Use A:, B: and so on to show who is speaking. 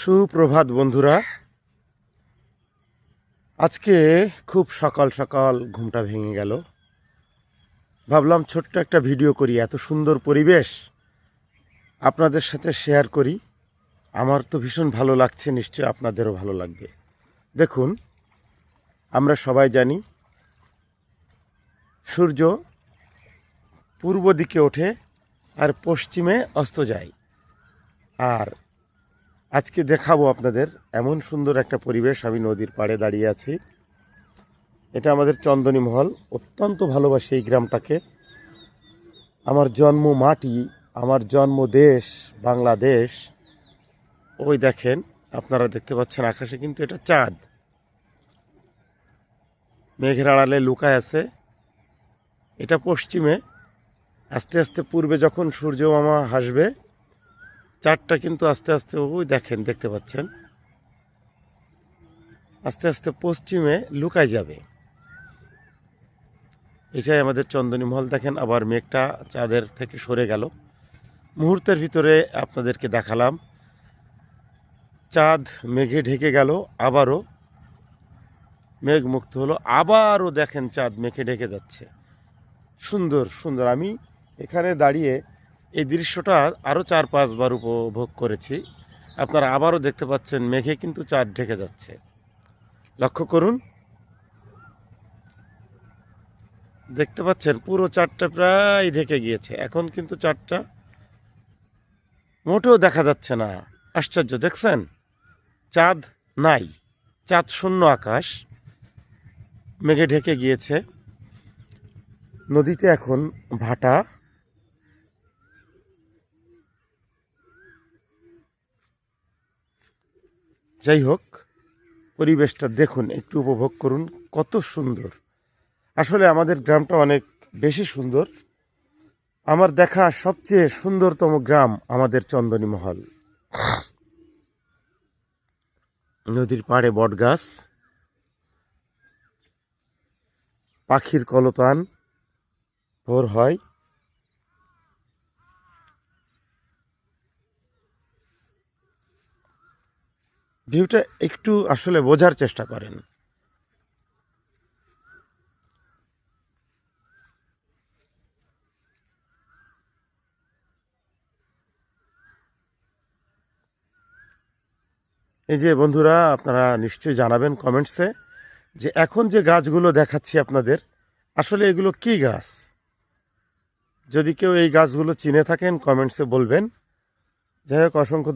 A: সুপ্রভাত বন্ধুরা। আজকে খুব সকাল সকাল ঘুমটা ভেঙে গেল। ভাবলাম ছোট্ট একটা ভিডিও করি, এত সুন্দর পরিবেশ আপনাদের সাথে শেয়ার করি। আমার তো ভীষণ ভালো লাগছে, নিশ্চয়ই আপনাদেরও ভালো লাগবে। দেখুন, আমরা সবাই জানি সূর্য পূর্ব দিকে ওঠে আর পশ্চিমে অস্ত যায়। আর আজকে দেখাবো আপনাদের এমন সুন্দর একটা পরিবেশ। আমি নদীর পাড়ে দাঁড়িয়ে আছি। এটা আমাদের চন্দনী মহল। অত্যন্ত ভালোবাসি এই গ্রামটাকে। আমার জন্ম মাটি, আমার জন্ম দেশ বাংলাদেশ। ওই দেখেন, আপনারা দেখতে পাচ্ছেন আকাশে কিন্তু এটা চাঁদ মেঘের আড়ালে লুকায় আছে। এটা পশ্চিমে, আস্তে আস্তে পূর্বে যখন সূর্য মামা হাসবে, চাঁদটা কিন্তু আস্তে আস্তে ওই দেখেন, দেখতে পাচ্ছেন, আস্তে আস্তে পশ্চিমে লুকায় যাবে। এটাই আমাদের চন্দনী মহল। দেখেন, আবার মেঘটা চাঁদের থেকে সরে গেল। মুহূর্তের ভিতরে আপনাদেরকে দেখালাম চাঁদ মেঘে ঢেকে গেল, আবারও মেঘ মুক্ত হলো, আবারও দেখেন চাঁদ মেঘে ঢেকে যাচ্ছে। সুন্দর সুন্দর। আমি এখানে দাঁড়িয়ে এই দৃশ্যটা আরও 4-5 বার উপভোগ করেছি। আপনারা আবারও দেখতে পাচ্ছেন মেঘে কিন্তু চাঁদ ঢেকে যাচ্ছে। লক্ষ্য করুন, দেখতে পাচ্ছেন পুরো চাঁদটা প্রায় ঢেকে গিয়েছে। এখন কিন্তু চাঁদটা মোটেও দেখা যাচ্ছে না। আশ্চর্য, দেখছেন? চাঁদ নাই, চাঁদ শূন্য আকাশ, মেঘে ঢেকে গিয়েছে। নদীতে এখন ভাটা। যাই হোক, পরিবেশটা দেখুন, একটু উপভোগ করুন, কত সুন্দর। আসলে আমাদের গ্রামটা অনেক বেশি সুন্দর। আমার দেখা সবচেয়ে সুন্দরতম গ্রাম আমাদের চন্দনী মহল। নদীর পাড়ে বটগাছ, পাখির কলতান ভোর হয়। ভিউটা একটু আসলে বোঝার চেষ্টা করেন। এই যে বন্ধুরা, আপনারা নিশ্চয়ই জানাবেন কমেন্টসে যে এখন যে গাছগুলো দেখাচ্ছি আপনাদের, আসলে এগুলো কি গাছ। যদি কেউ এই গাছগুলো চিনে থাকেন কমেন্টসে বলবেন। যাই হোক, অসংখ্য